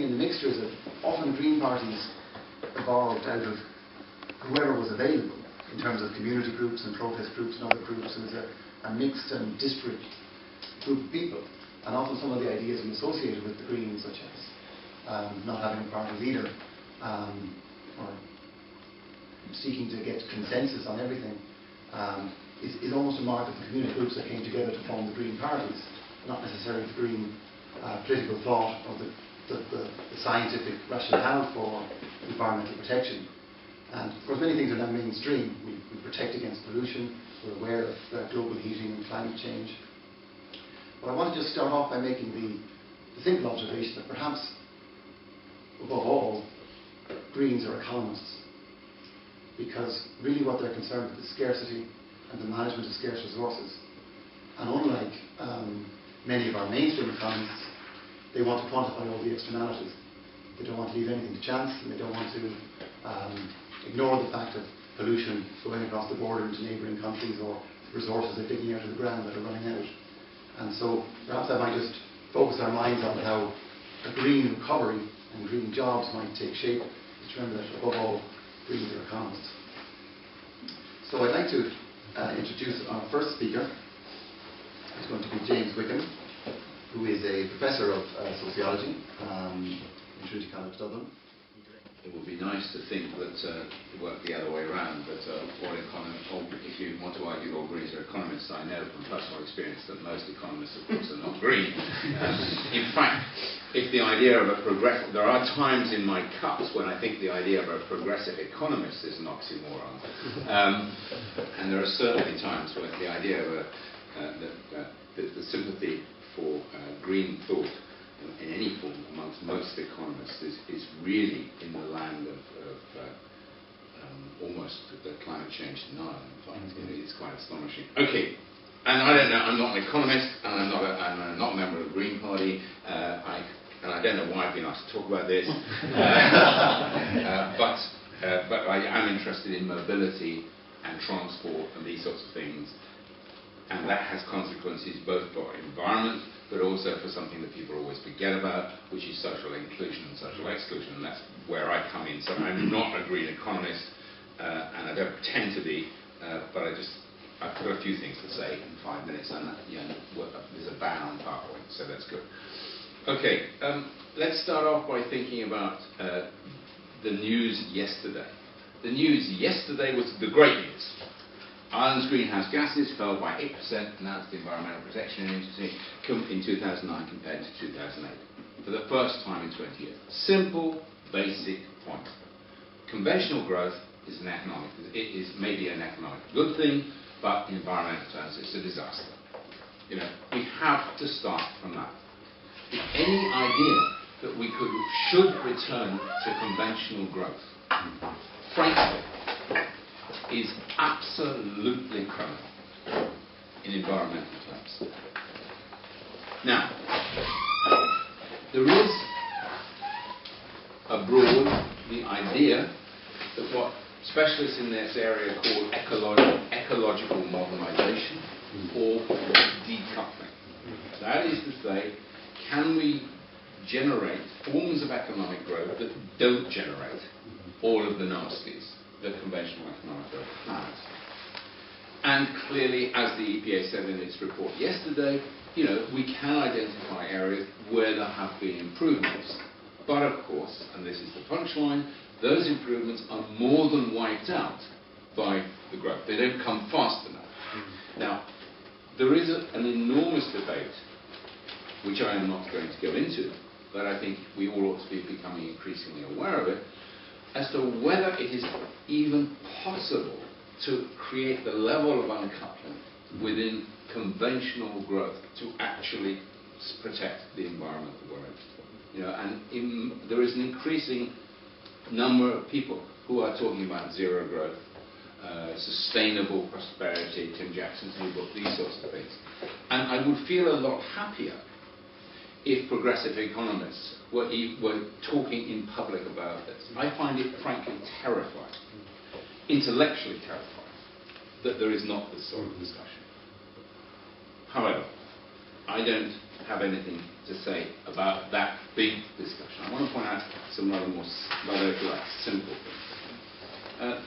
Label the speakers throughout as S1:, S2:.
S1: interesting in the mixture is that often Green parties evolved out of whoever was available in terms of community groups and protest groups and other groups. It was a mixed and disparate group of people. And often some of the ideas we associated with the Greens, such as not having a party leader, or seeking to get consensus on everything, is almost a mark of the community groups that came together to form the Green parties, not necessarily the Green political thought or the scientific rationale for environmental protection. And of course many things are now mainstream. We protect against pollution, we're aware of global heating and climate change. But I want to just start off by making the simple observation that perhaps, above all, Greens are economists. Because really what they're concerned with is scarcity and the management of scarce resources. And unlike many of our mainstream economists, they want to quantify all the externalities. They don't want to leave anything to chance, and they don't want to ignore the fact of pollution going across the border into neighbouring countries, or resources they're digging out of the ground that are running out. And so perhaps I might just focus our minds on how a green recovery and green jobs might take shape. Just remember that above all, Greens are economists. So I'd like to introduce our first speaker. It's going to be James Wickham, who is a professor of sociology in Trinity College Dublin.
S2: It would be nice to think that it worked the other way around, that if you want to argue all Greens are economists, I know from personal experience that most economists, of course, are not green. In fact, if the idea of a progressive, there are times in my cups when I think the idea of a progressive economist is an oxymoron. And there are certainly times when the idea of the sympathy for green thought in any form amongst most economists is really in the land of almost the climate change denial. In fact, it's quite astonishing. Okay, and I don't know. I'm not an economist, and I'm not a member of the Green Party. And I don't know why I've been asked to talk about this. But I am interested in mobility and transport and these sorts of things. And that has consequences both for environment, but also for something that people always forget about, which is social inclusion and social exclusion. And that's where I come in. So I'm not a green economist, and I don't pretend to be, but I've got a few things to say in 5 minutes, and there's a ban on PowerPoint, so that's good. Okay, let's start off by thinking about the news yesterday. The news yesterday was the great news. Ireland's greenhouse gases fell by 8%, announced the Environmental Protection Agency, in 2009 compared to 2008, for the first time in 20 years. Simple, basic point. Conventional growth is maybe an economic good thing, but in environmental terms it's a disaster. We have to start from that. Any idea that we should return to conventional growth, frankly, is absolutely criminal in environmental terms. Now, there is abroad the idea that what specialists in this area call ecological modernisation or decoupling. That is to say, can we generate forms of economic growth that don't generate all of the nasties that conventional economic growth has? And clearly, as the EPA said in its report yesterday, we can identify areas where there have been improvements. But of course, and this is the punchline, those improvements are more than wiped out by the growth. They don't come fast enough. Now, there is an enormous debate, which I am not going to go into, but I think we all ought to be becoming increasingly aware of it, as to whether it is even possible to create the level of uncoupling within conventional growth to actually protect the environment that we're in. There is an increasing number of people who are talking about zero growth, sustainable prosperity, Tim Jackson's new book, these sorts of things. And I would feel a lot happier if progressive economists were talking in public about this. I find it frankly terrifying, intellectually terrifying, that there is not this sort of discussion. However, I don't have anything to say about that big discussion. I want to point out some rather simple things.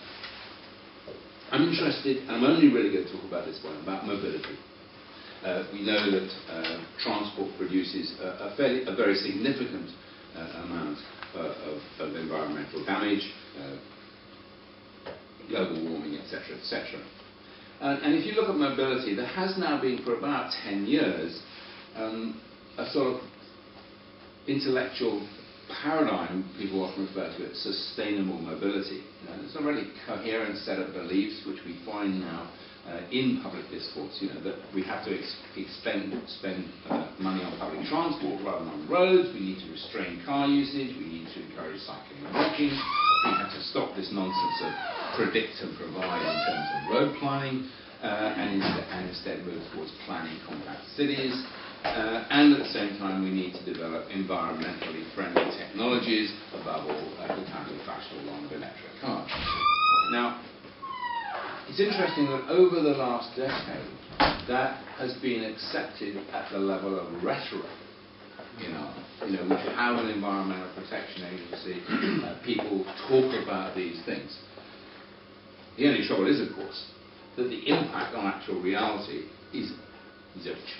S2: I'm interested, and I'm only really going to talk about this one, about mobility. We know that transport produces a very significant amount of environmental damage, global warming, etc., etc. And if you look at mobility, there has now been for about 10 years a sort of intellectual paradigm, people often refer to it, sustainable mobility. There's a really coherent set of beliefs which we find now in public discourse, that we have to spend money on public transport rather than on roads, we need to restrain car usage, we need to encourage cycling and walking, we have to stop this nonsense of predict and provide in terms of road planning, and instead move towards planning compact cities. And at the same time, we need to develop environmentally friendly technologies, above all, the kind of fashionable one of electric cars. Now, it's interesting that over the last decade, that has been accepted at the level of rhetoric. We have an environmental protection agency, people talk about these things. The only trouble is, of course, that the impact on actual reality is zilch.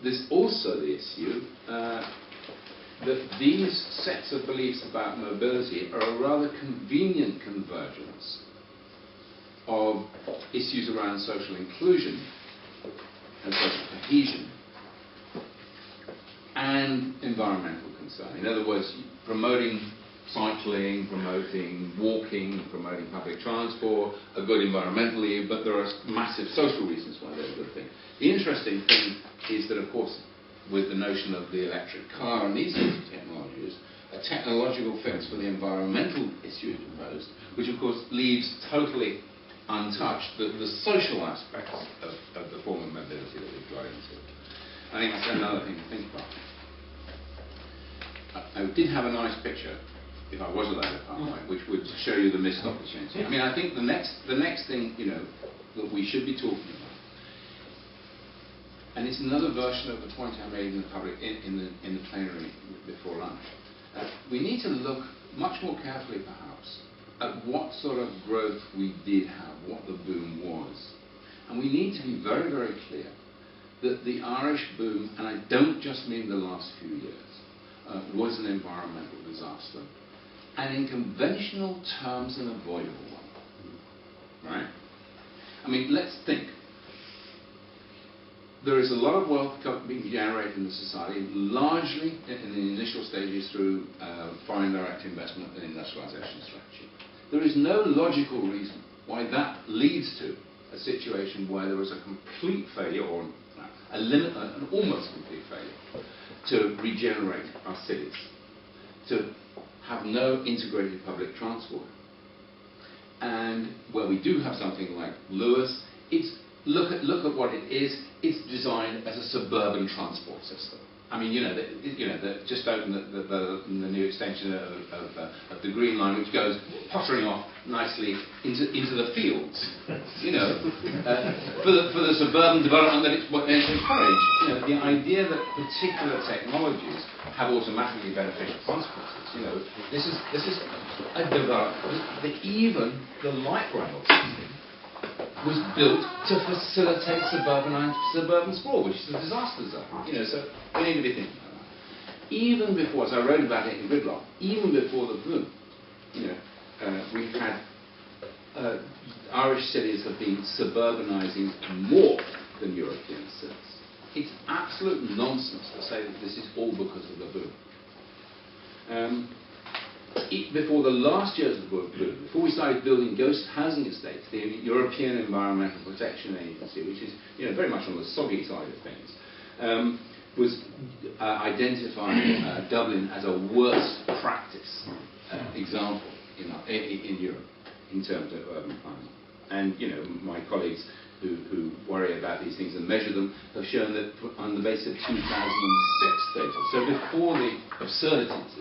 S2: There's also the issue that these sets of beliefs about mobility are a rather convenient convergence of issues around social inclusion and social cohesion and environmental concern. In other words, promoting cycling, promoting walking, promoting public transport are good environmentally, but there are massive social reasons why they're a good thing. The interesting thing is that, of course, with the notion of the electric car and these sorts of technologies, a technological fix for the environmental issue is proposed, which of course leaves totally untouched the social aspects of the form of mobility that we've got into. I think that's another thing to think about. I did have a nice picture, if I was allowed to PowerPoint, which would show you the missed opportunity. I mean, I think the next thing that we should be talking about, and it's another version of the point I made in the public in the plenary before lunch. We need to look much more carefully, perhaps, at what sort of growth we did have, what the boom was, and we need to be very, very clear that the Irish boom, and I don't just mean the last few years, was an environmental disaster, and in conventional terms, an avoidable one. Right? I mean, let's think. There is a lot of wealth being generated in the society, largely in the initial stages through foreign direct investment and industrialization strategy. There is no logical reason why that leads to a situation where there is a complete failure, or an almost complete failure, to regenerate our cities, to have no integrated public transport. And where we do have something like Lewis, it's look at what it is. It's designed as a suburban transport system. I mean, just open the new extension of the Green Line, which goes pottering off nicely into the fields. For the suburban development that it's encouraged. The idea that particular technologies have automatically beneficial consequences. This is a development that even the light rail system was built to facilitate suburban sprawl, which is a disaster zone. So we need to be thinking about that. Even before, as I wrote about it in Gridlock, even before the boom, we've had Irish cities have been suburbanizing more than European cities. It's absolute nonsense to say that this is all because of the boom. Before the last years of the boom, before we started building ghost housing estates, the European Environmental Protection Agency, which is very much on the soggy side of things, was identifying Dublin as a worst practice example in Europe in terms of urban planning. And my colleagues who worry about these things and measure them have shown that on the basis of 2006 data, so before the absurdities,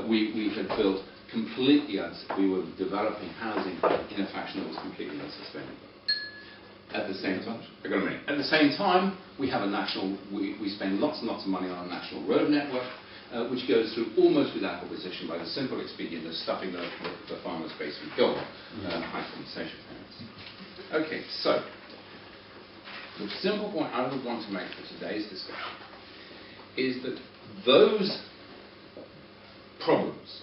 S2: we had built completely, we were developing housing in a fashion that was completely unsustainable. At the same time, At the same time, we have a national. We spend lots and lots of money on a national road network, which goes through almost without opposition by the simple expedient of stuffing the farmer's base with gold, high compensation payments. Okay, so the simple point I would want to make for today's discussion is that those problems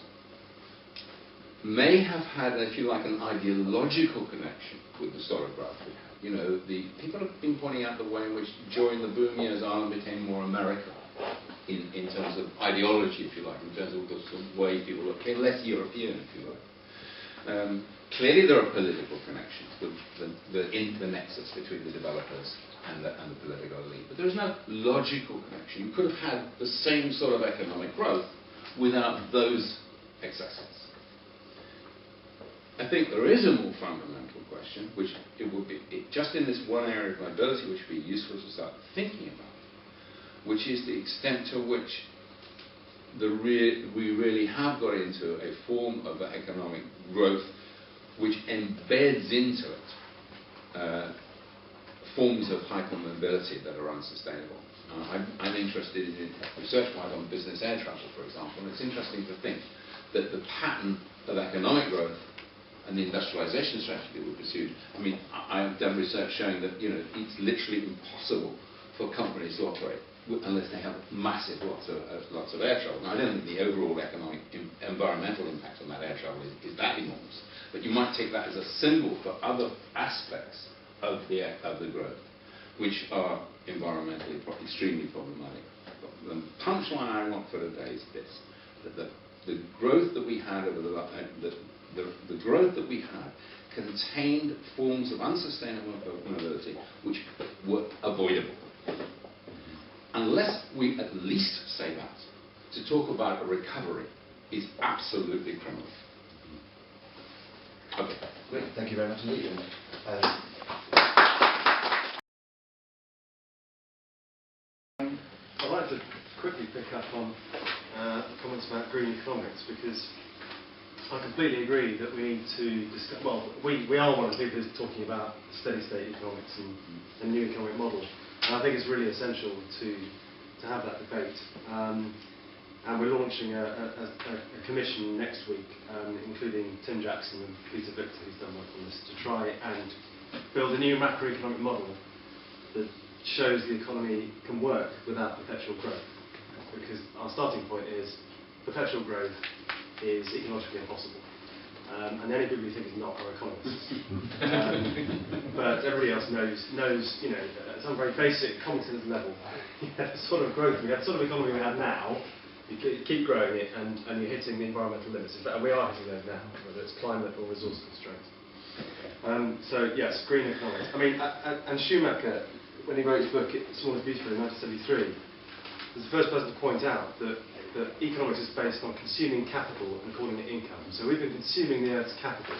S2: may have had, if you like, an ideological connection with the sort of growth we had. You know, the people have been pointing out the way in which during the boom years Ireland became more American in terms of ideology, if you like, in terms of the sort of way people look, less European, if you like. Clearly there are political connections, the nexus between the developers and the political elite, but there is no logical connection. You could have had the same sort of economic growth without those excesses. I think there is a more fundamental question, which it would be just in this one area of mobility, which would be useful to start thinking about, which is the extent to which we really have got into a form of economic growth which embeds into it forms of hypermobility that are unsustainable. I'm interested in research-wise on business air travel, for example, and it's interesting to think that the pattern of economic growth and the industrialization strategy that we pursued. I mean, I have done research showing that it's literally impossible for companies to operate unless they have massive lots of air travel. Now, I don't think the overall economic environmental impact on that air travel is that enormous, but you might take that as a symbol for other aspects of the growth, which are environmentally extremely problematic. The punchline I want for today is this: that the growth that we had over the growth that we had contained forms of unsustainable mobility which were avoidable. Unless we at least say that, to talk about a recovery is absolutely criminal. Okay.
S1: Great. Thank you very much indeed.
S3: I'd like to quickly pick up on comments about green economics, because I completely agree that we need to discuss. Well, we are one of the people who's talking about steady state economics and a new economic model, and I think it's really essential to have that debate. And we're launching a commission next week, including Tim Jackson and Peter Victor, who's done work on this, to try and build a new macroeconomic model that shows the economy can work without perpetual growth. Because our starting point is perpetual growth is ecologically impossible. And the only people who think it's not are economists. But everybody else knows, at some very basic common sense level, the sort of growth we have, the sort of economy we have now, you keep growing it and you're hitting the environmental limits. In fact, we are hitting those now, whether it's climate or resource constraints. So yes, green economics. I mean, and Schumacher, when he wrote his book, Small is Beautiful, in 1973, was the first person to point out that economics is based on consuming capital and calling it income. So we've been consuming the Earth's capital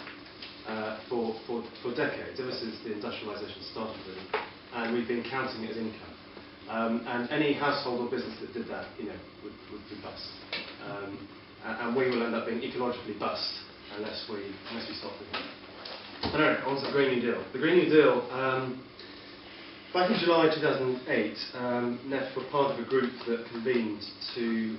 S3: for decades, ever since the industrialization started, really, and we've been counting it as income. And any household or business that did that, would be bust. And we will end up being ecologically bust unless we stop doing that. Anyway, on to the Green New Deal. The Green New Deal. Back in July 2008, NEF were part of a group that convened to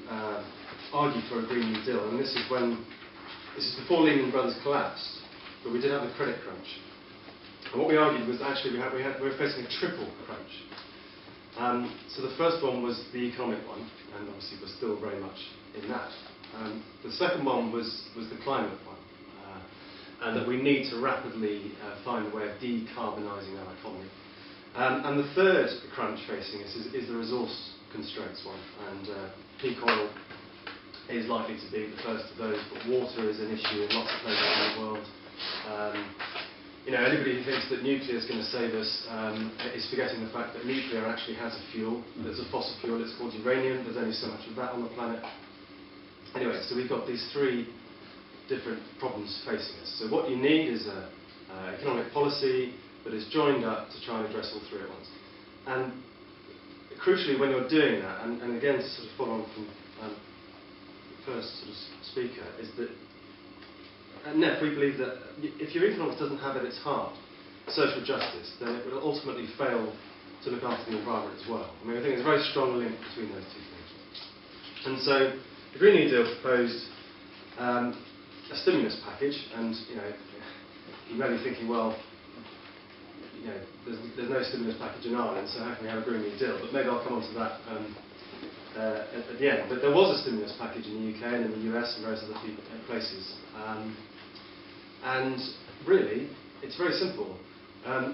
S3: argue for a Green New Deal, and this is before Lehman Brothers collapsed, but we did have a credit crunch. And what we argued was actually we were facing a triple crunch. So the first one was the economic one, and obviously we're still very much in that. The second one was the climate one, and that we need to rapidly find a way of decarbonising our economy. And the third crunch facing us is the resource constraints one, and peak oil is likely to be the first of those, but water is an issue in lots of places in the world. Anybody who thinks that nuclear is going to save us is forgetting the fact that nuclear actually has a fuel. There's a fossil fuel, it's called uranium. There's only so much of that on the planet. Anyway, so we've got these three different problems facing us. So what you need is an economic policy that is joined up to try and address all three at once. And crucially, when you're doing that, and again to sort of follow on from the first sort of speaker, is that at NEF we believe that if your economics doesn't have at its heart social justice, then it will ultimately fail to look after the environment as well. I mean, I think there's a very strong link between those two things. And so the Green New Deal proposed a stimulus package, and you may be thinking, well, there's no stimulus package in Ireland, so how can we have a Green New Deal? But maybe I'll come on to that at the end. But there was a stimulus package in the UK and in the US and various other places. And really, it's very simple.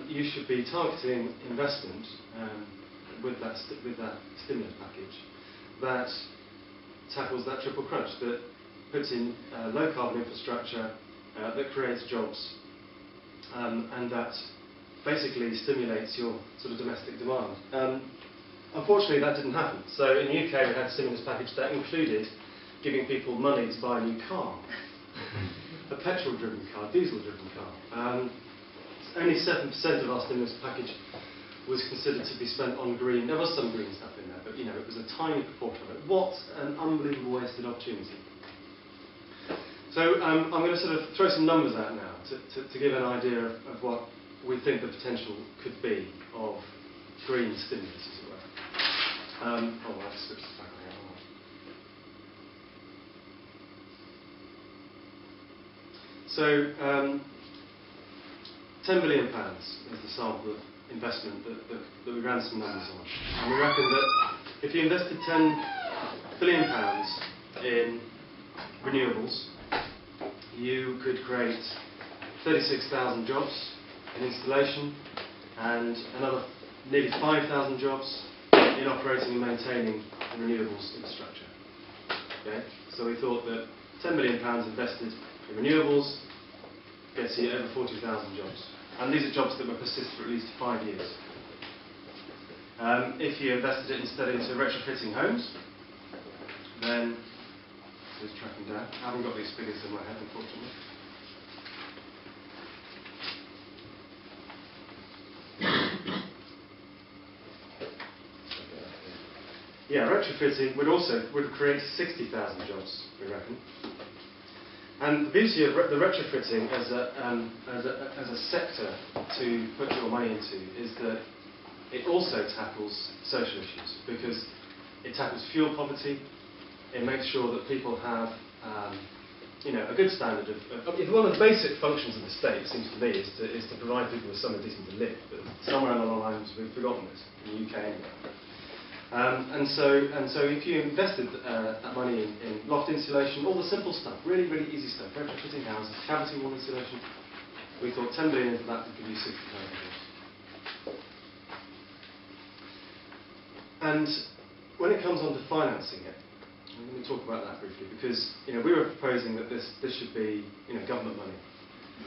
S3: You should be targeting investment with that stimulus package that tackles that triple crunch, that puts in low carbon infrastructure, that creates jobs, and that basically stimulates your sort of domestic demand. Unfortunately, that didn't happen. So in the UK, we had a stimulus package that included giving people money to buy a new car, a petrol-driven car, diesel-driven car. Only 7% of our stimulus package was considered to be spent on green. There was some green stuff in there, but it was a tiny proportion of it. What an unbelievable wasted opportunity. So I'm going to sort of throw some numbers out now to give an idea of what we think the potential could be of green stimulus, as it were. I'll just switch this back on here. So, £10 billion is the sample of investment that we ran some numbers on. And we reckon that if you invested £10 billion in renewables, you could create 36,000 jobs in installation and another nearly 5,000 jobs in operating and maintaining the renewables infrastructure. Okay? So we thought that £10 million invested in renewables gets you over 40,000 jobs. And these are jobs that will persist for at least 5 years. If you invested it instead into retrofitting homes, then just tracking down. I haven't got these figures in my head, unfortunately. Yeah, retrofitting would create 60,000 jobs, we reckon. And the beauty of the retrofitting as a sector to put your money into is that it also tackles social issues, because it tackles fuel poverty. It makes sure that people have a good standard of one of the basic functions of the state, it seems to me, is to provide people with somewhere decent to live. But somewhere along the lines we've forgotten this in the UK anyway. And so if you invested that money in loft insulation, all the simple stuff, really, really easy stuff, retrofitting houses, cavity wall insulation, we thought 10 billion into that would give you 60,000 jobs. And when it comes on to financing it, I'm going to talk about that briefly, because we were proposing that this should be government money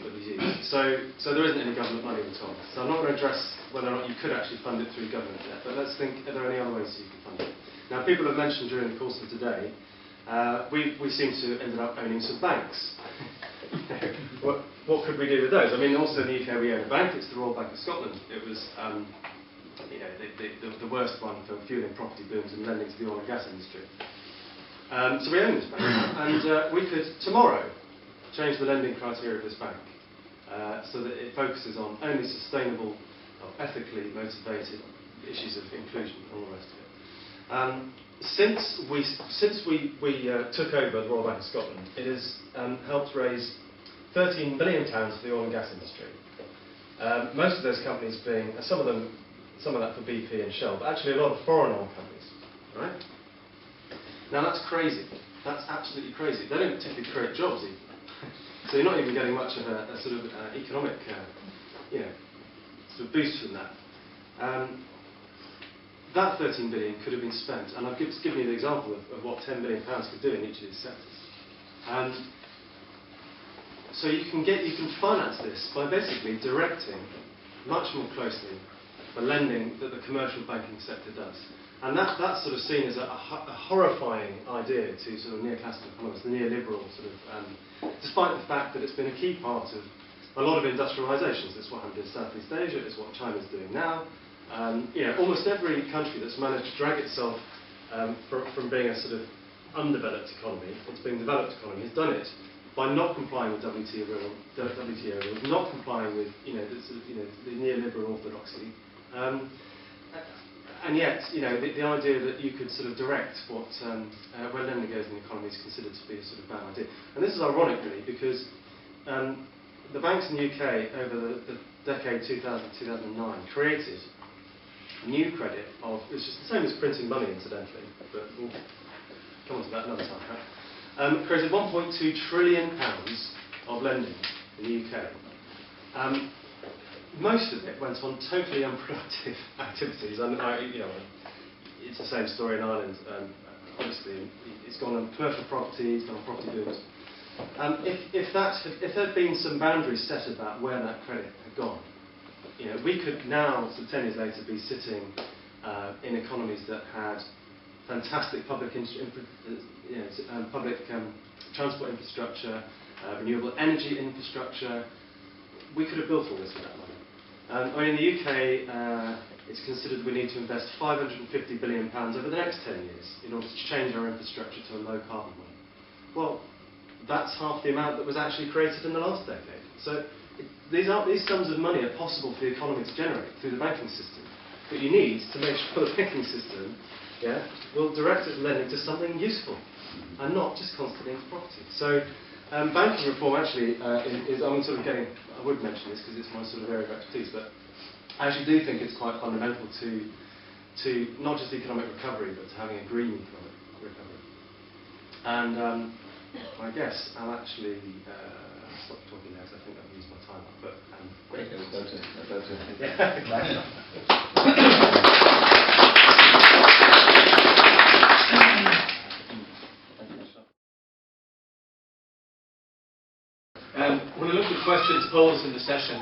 S3: that we use. So there isn't any government money at all. So I'm not going to address whether or not you could actually fund it through government debt, but let's think, are there any other ways you could fund it? Now, people have mentioned during the course of today, we seem to ended up owning some banks. What could we do with those? I mean, also in the UK we own a bank, it's the Royal Bank of Scotland. It was the worst one for fueling property booms and lending to the oil and gas industry. So we own this bank, and we could tomorrow change the lending criteria of this bank so that it focuses on only sustainable, ethically motivated issues of inclusion and all the rest of it. Since we took over the Royal Bank of Scotland, it has helped raise £13 billion for the oil and gas industry. Most of those companies being, some of that for BP and Shell, but actually a lot of foreign oil companies. Right? Now that's crazy. That's absolutely crazy. They don't particularly create jobs even. So you're not even getting much of a sort of economic sort of boost from that. That 13 billion could have been spent, and I've just given you the example of what 10 billion pounds could do in each of these sectors. So you can finance this by basically directing much more closely the lending that the commercial banking sector does. And that's sort of seen as a horrifying idea to sort of neoclassical economists, the neoliberal sort of, despite the fact that it's been a key part of a lot of industrialisations. It's what happened in Southeast Asia, it's what China's doing now. Almost every country that's managed to drag itself from being a sort of undeveloped economy into being a developed economy has done it by not complying with WTO rules, not complying with the neoliberal orthodoxy. And yet, the idea that you could sort of direct what where lending goes in the economy is considered to be a sort of bad idea. And this is ironic, really, because the banks in the UK over the decade 2000-2009 created new credit which is the same as printing money, incidentally, but we'll come on to that another time. Right? Created £1.2 trillion of lending in the UK. Most of it went on totally unproductive activities, and it's the same story in Ireland. Obviously, it's gone on commercial property, it's gone on property goods. If there had been some boundaries set about where that credit had gone, we could now, so 10 years later, be sitting in economies that had fantastic public transport infrastructure, renewable energy infrastructure. We could have built all this with that money. In the UK, it's considered we need to invest £550 billion over the next 10 years in order to change our infrastructure to a low carbon one. Well, that's half the amount that was actually created in the last decade. So these sums of money are possible for the economy to generate through the banking system. But you need to make sure the banking system will direct its lending to something useful and not just constantly into property. So banking reform actually is, I would mention this because it's my sort of area of expertise, but I actually do think it's quite fundamental to not just economic recovery, but to having a green economic recovery. And I guess I'll actually stop talking now because I think I've used my time up. But
S2: great, that's it.
S4: When I looked at questions posed in the session,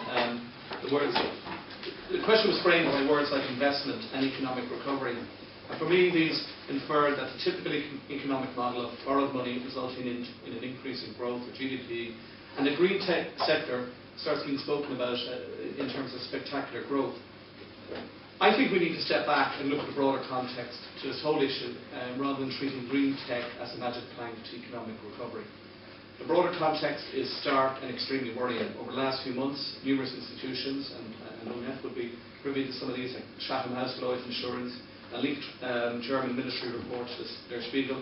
S4: the question was framed by words like investment and economic recovery. And for me, these infer that the typical economic model of borrowed money resulting in an increase in growth or GDP, and the green tech sector starts being spoken about in terms of spectacular growth. I think we need to step back and look at the broader context to this whole issue, rather than treating green tech as a magic plank to economic recovery. The broader context is stark and extremely worrying. Over the last few months, numerous institutions, and UNEF would be privy to some of these, like Chatham House, Lloyd's Insurance, a leaked German military report, Der Spiegel.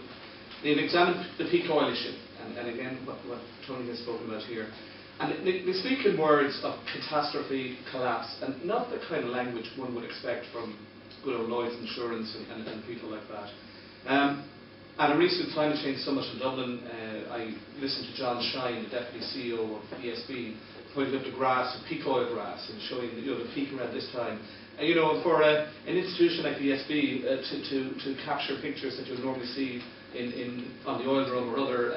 S4: They've examined the peak oil issue, and again, what Tony has spoken about here. And they speak in words of catastrophe, collapse, and not the kind of language one would expect from good old Lloyd's Insurance and people like that. At a recent climate change summit in Dublin, I listened to John Shine, the Deputy CEO of ESB, pointing up the graphs, the peak oil graphs, and showing the peak around this time. And for an institution like ESB to capture pictures that you would normally see on the oil drum or other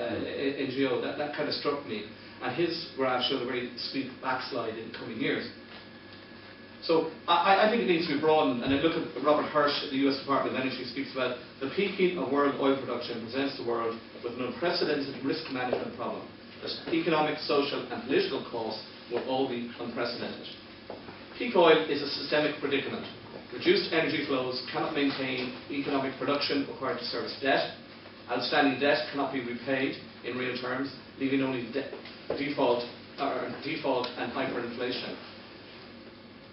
S4: NGO, that kind of struck me. And his graph showed a very steep backslide in the coming years. So I think it needs to be broadened, and I look at Robert Hirsch at the US Department of Energy speaks about the peaking of world oil production presents the world with an unprecedented risk management problem. That economic, social and political costs will all be unprecedented. Peak oil is a systemic predicament. Reduced energy flows cannot maintain economic production required to service debt. Outstanding debt cannot be repaid in real terms, leaving only default and hyperinflation.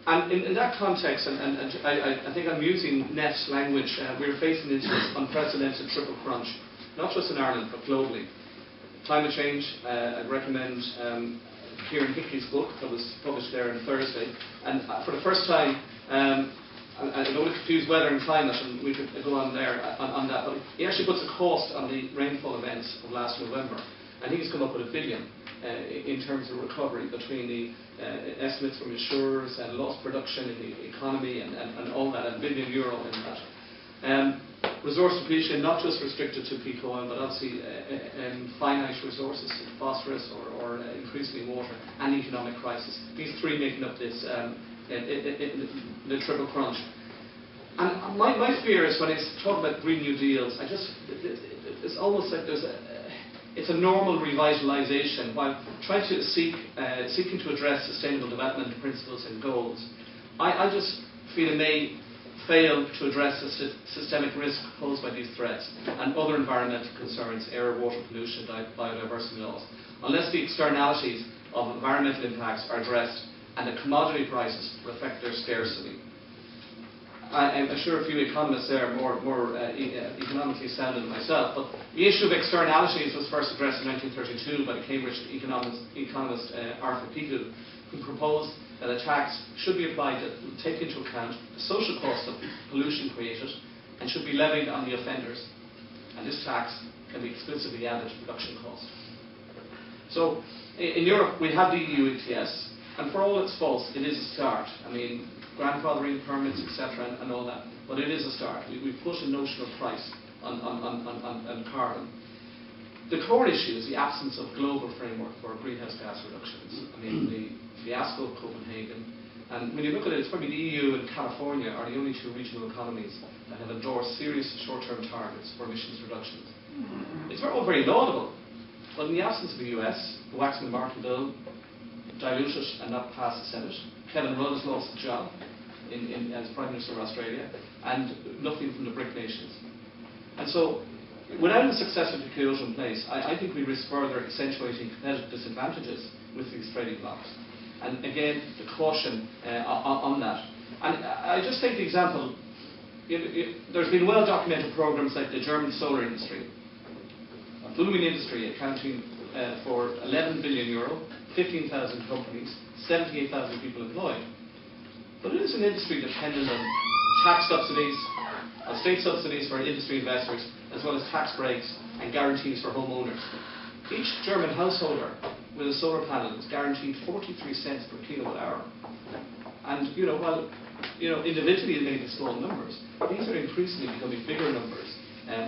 S4: And in that context, and I think I'm using Neff's language, we're facing into this unprecedented triple crunch, not just in Ireland, but globally. Climate change, I'd recommend Kieran Hickey's book that was published there on Thursday. And for the first time, I don't want to confuse weather and climate, and we could go on there on that, but he actually puts a cost on the rainfall events of last November. And he's come up with $1 billion in terms of recovery between the estimates from insurers and lost production in the economy and all that, and €1 billion in that. Resource depletion, not just restricted to peak oil, but obviously finite resources, phosphorus or increasingly water, and economic crisis. These three making up this the triple crunch. And my fear is when it's talking about Green New Deals, it's almost like it's a normal revitalisation while trying to seeking to address sustainable development principles and goals. I just feel it may fail to address the systemic risk posed by these threats and other environmental concerns, air, water pollution, biodiversity loss, unless the externalities of environmental impacts are addressed and the commodity prices reflect their scarcity. I'm sure a few economists there are more economically sound than myself, but the issue of externalities was first addressed in 1932 by the Cambridge economist Arthur Picou, who proposed that a tax should be applied that would take into account the social cost of pollution created and should be levied on the offenders. And this tax can be exclusively added to production cost. So in Europe we have the EU ETS, and for all its faults it is a start. I mean, grandfathering permits, etc., and all that, but it is a start. We put a notional price on carbon. The core issue is the absence of global framework for greenhouse gas reductions. I mean, the fiasco of Copenhagen, and when you look at it, it's probably the EU and California are the only two regional economies that have endorsed serious short-term targets for emissions reductions. It's all very laudable, but in the absence of the US, the Waxman-Markey bill diluted and not passed the Senate. Kevin Rudd has lost his job as Prime Minister of Australia, and nothing from the BRIC nations. And so, without a successor to Kyoto in place, I think we risk further accentuating competitive disadvantages with these trading blocs. And again, the caution on that. And I just take the example, there's been well-documented programs like the German solar industry, a booming industry accounting for 11 billion euro, 15,000 companies, 78,000 people employed. But it is an industry dependent on tax subsidies, on state subsidies for industry investors, as well as tax breaks and guarantees for homeowners. Each German householder with a solar panel is guaranteed 43 cents per kilowatt hour. And while individually it may be small numbers, these are increasingly becoming bigger numbers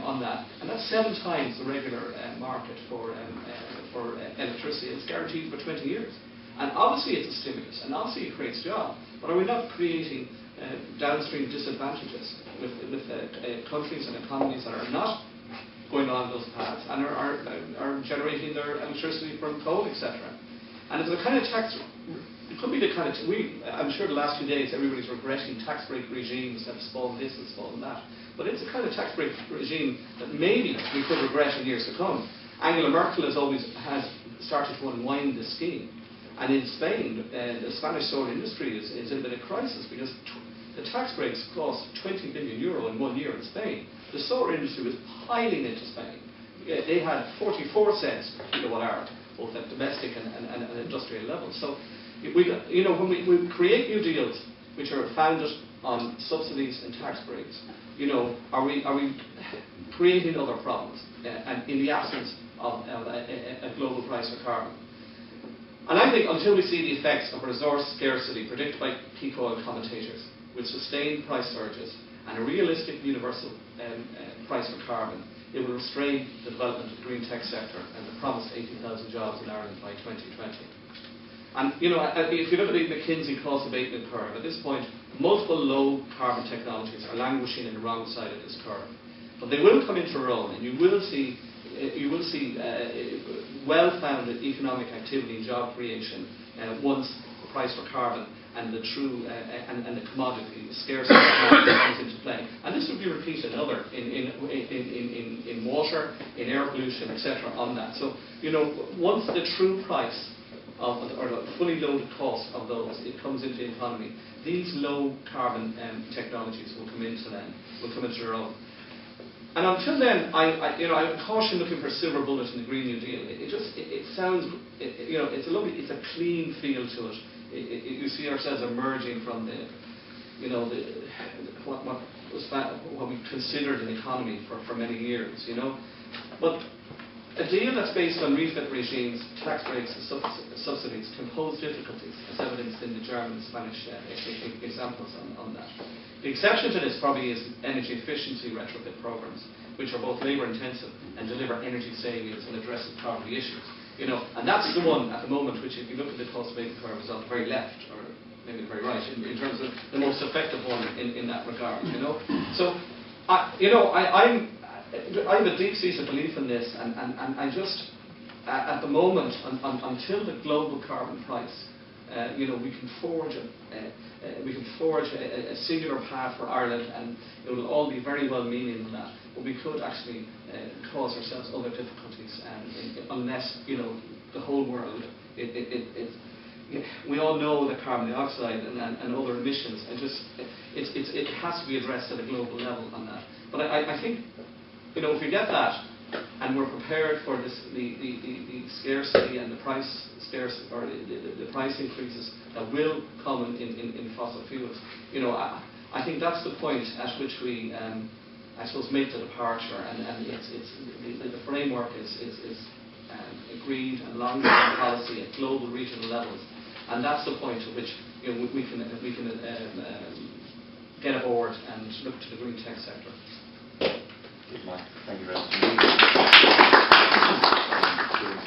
S4: on that. And that's 7 times the regular market for electricity. It's guaranteed for 20 years. And obviously it's a stimulus, and obviously it creates jobs. But are we not creating downstream disadvantages with countries and economies that are not going on those paths and are generating their electricity from coal, etc.? And it's the kind of tax, it could be the kind of, I'm sure the last few days everybody's regretting tax break regimes that spawn this and spawn that. But it's a kind of tax break regime that maybe we could regret in years to come. Angela Merkel has started to unwind this scheme. And in Spain, the Spanish solar industry is in a bit of crisis because the tax breaks cost 20 billion euro in 1 year in Spain. The solar industry was piling into Spain. They had 44 cents per kilowatt hour, both at domestic and industrial levels. So, when we create new deals which are founded on subsidies and tax breaks, are we creating other problems? And in the absence of a global price for carbon. And I think until we see the effects of resource scarcity predicted by peak oil commentators, with sustained price surges and a realistic universal price for carbon, it will restrain the development of the green tech sector and the promised 80,000 jobs in Ireland by 2020. And if you look at the McKinsey cost abatement curve, at this point, multiple low carbon technologies are languishing in the wrong side of this curve. But they will come into their own, and you will see well-founded economic activity and job creation once the price for carbon and the true and the commodity, the scarcity comes into play. And this will be repeated in water, in air pollution, etc. on that. So, once the true price or the fully loaded cost of those, it comes into the economy, these low carbon technologies will come into their own. And until then, I caution looking for a silver bullet in the Green New Deal. It sounds, it's a clean feel to it. You see ourselves emerging from what we considered an economy for many years, But a deal that's based on refit regimes, tax breaks and subsidies can pose difficulties, as evidenced in the German and Spanish examples on that. The exception to this probably is energy efficiency retrofit programs, which are both labour intensive and deliver energy savings and address poverty issues. And that's the one at the moment which, if you look at the cost abatement curve, is on the very left, or maybe the very right, in terms of the most effective one in that regard. So, I have a deep-seated belief in this, and I just, at the moment, until the global carbon price we can forge a singular path for Ireland, and it will all be very well meaning that, but we could actually cause ourselves other difficulties, unless the whole world. We all know that carbon dioxide and other emissions, and it has to be addressed at a global level on that. But I think if we get that, and we're prepared for the scarcity and the price scarcity, or the price increases that will come in fossil fuels, I think that's the point at which we, I suppose, make the departure, and the framework is agreed and long-term policy at global, regional levels, and that's the point at which we can get aboard and look to the green tech sector.
S1: Good, Mark. Thank you very much.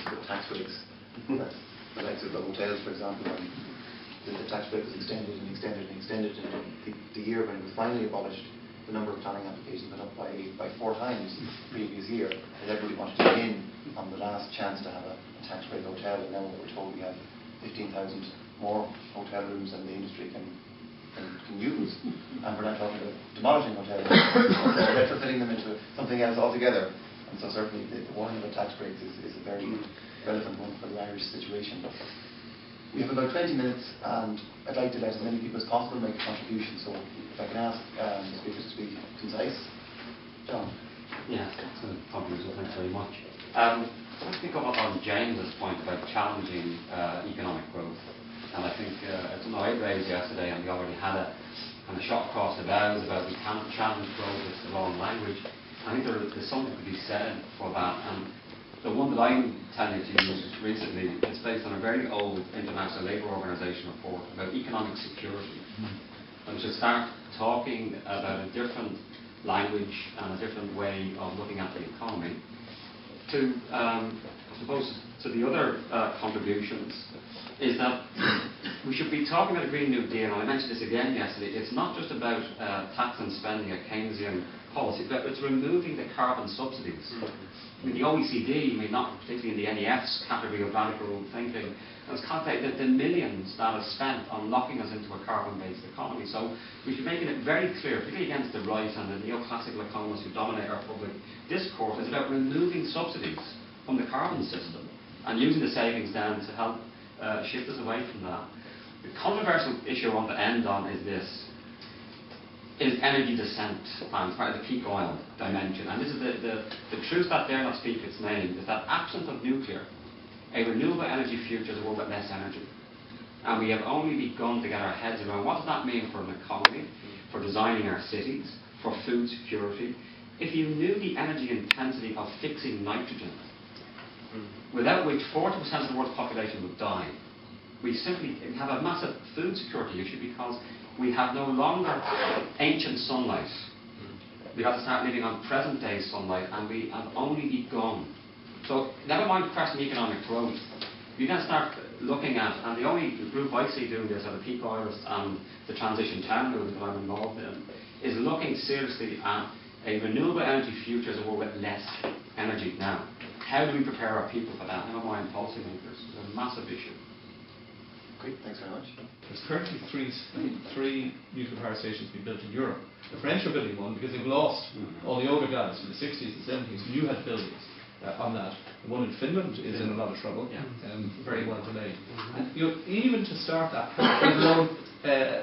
S1: The tax breaks, the likes of the hotels, for example, when the tax break was extended and extended and extended, and the year when it was finally abolished, the number of planning applications went up by 4 times the previous year, and everybody wanted to get in on the last chance to have a tax break hotel, and now we're told we have 15,000 more hotel rooms than the industry can use, and we're not talking about demolishing hotels, we're retrofitting them into something else altogether. And so certainly the warning about tax breaks is a very relevant one for the Irish situation. We have about 20 minutes, and I'd like to let as many people as possible make a contribution, so if I can ask the speakers to be concise. John.
S5: Yeah, that's a compliment, so thanks very much. I'd like to pick up on James's point about challenging economic growth. And I think it's something I raised yesterday, and we already had a kind of shot across the bows about we can't challenge growth, it's the wrong language. I think there's something to be said for that. And the one that I'm telling you to use recently is based on a very old International Labour Organization report about economic security. And we should start talking about a different language and a different way of looking at the economy. To, I suppose, to the other contributions, is that we should be talking about a Green New Deal, and I mentioned this again yesterday. It's not just about tax and spending, a Keynesian policy, but it's removing the carbon subsidies. I mean, the OECD, not particularly in the NEF's category of radical thinking, has calculated the millions that are spent on locking us into a carbon-based economy. So we should be making it very clear, particularly against the right and the neoclassical economists who dominate our public discourse, is about removing subsidies from the carbon system and using the savings then to help shift us away from that. The controversial issue I want to end on is this. Is energy descent plans, part of the peak oil dimension. And this is the truth that dare not speak its name, is that absent of nuclear, a renewable energy future is a world with less energy. And we have only begun to get our heads around what does that mean for an economy, for designing our cities, for food security. If you knew the energy intensity of fixing nitrogen, without which 40% of the world's population would die, we simply have a massive food security issue, because we have no longer ancient sunlight. We have to start living on present day sunlight, and we have only begun. So never mind questioning economic growth. We then start looking at, and the only group I see doing this are the peak oilists and the transition town movement that I'm involved in, is looking seriously at a renewable energy future as a world with less energy now. How do we prepare our people for that? Never mind policymakers. It's a massive issue.
S1: Great, thanks very much.
S4: There's currently three nuclear power stations being built in Europe. The French are building one because they've lost all the older guys from the 60s and 70s, new head buildings on that. The one in Finland is in a lot of trouble, very well delayed. And even to start that,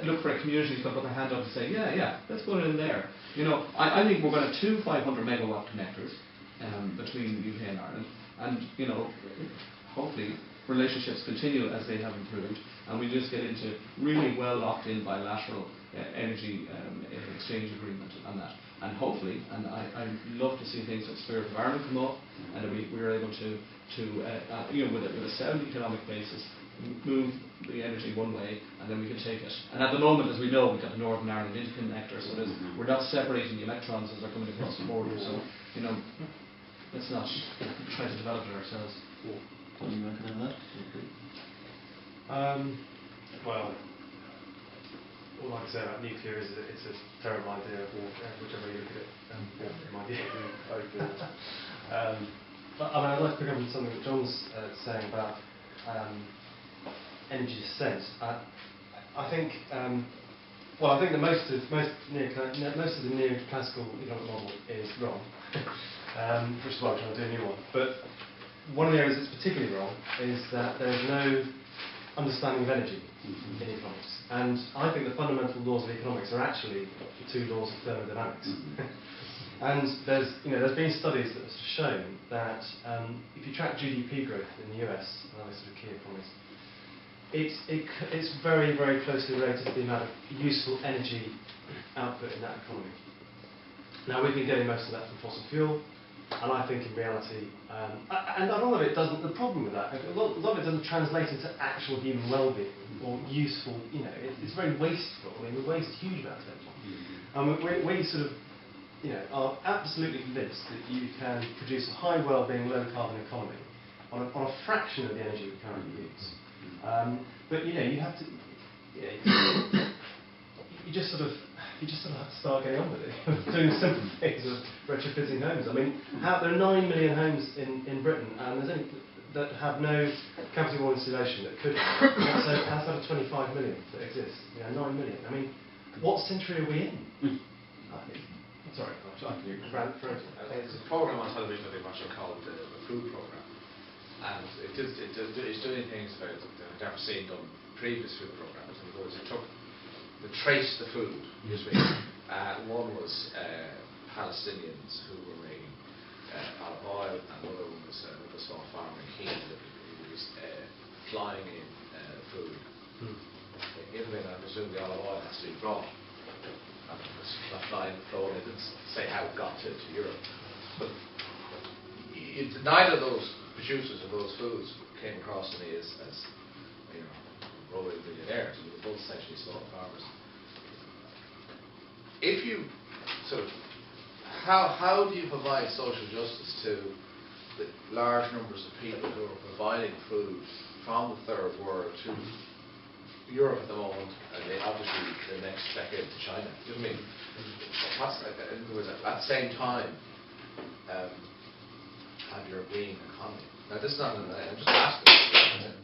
S4: look for a community to put their hand up and say, yeah, let's put it in there. I think we're going to have 2 500 megawatt connectors between the UK and Ireland, and hopefully relationships continue as they have improved, and we just get into really well locked in bilateral energy exchange agreement on that. And hopefully, and I love to see things like Spirit of Ireland come up, and that we're able to with a sound economic basis, move the energy one way, and then we can take it. And at the moment, as we know, we've got the Northern Ireland interconnector, so we're not separating the electrons as they're coming across the border. So let's not try to develop it ourselves.
S1: What do you reckon on that?
S3: Well, all I can say about nuclear is that it's a terrible idea, whichever way you look at it, in my view. But I'd like to pick up on something that John's saying about energy descent. I think. Well, I think that most of the neoclassical economic model is wrong, which is why we're trying to do a new one. But one of the areas that's particularly wrong is that there is no understanding of energy in economics. And I think the fundamental laws of economics are actually the two laws of thermodynamics. And there's been studies that have shown that if you track GDP growth in the US and other sort of key economies, it's very, very closely related to the amount of useful energy output in that economy. Now, we've been getting most of that from fossil fuel, and I think in reality, and a lot of it doesn't, the problem with that, a lot of it doesn't translate into actual human well-being or useful, it's very wasteful. I mean, we waste huge amounts of energy. We sort of, are absolutely convinced that you can produce a high well-being, low-carbon economy on a fraction of the energy we currently use. But you have to, you just sort of have to start getting on with it, doing simple things of retrofitting homes. I mean, there are 9 million homes in Britain, and there's only that have no cavity wall insulation that could. That's out of 25 million that exist. 9 million. I mean, what century are we in? Sorry, I can
S6: There's a programme on television I think watching called the Food Programme, and it's doing things that I've never seen done previous food programmes. In other words, they traced the food using one was Palestinians who were making olive oil, and another one was another small farmer in Keene who was flying in food. Italy, I presume the olive oil has to be brought. And it was flying the floor, and it didn't say how it got to Europe. But neither of those producers of those foods came across to me as rolling millionaires. They were both essentially small farmers. If you sort of, how do you provide social justice to the large numbers of people who are providing food from the third world to Europe at the moment, and obviously the next decade to China? Do you know what I mean? In other words, at the same time, have your green economy. Now, this is not I'm just asking.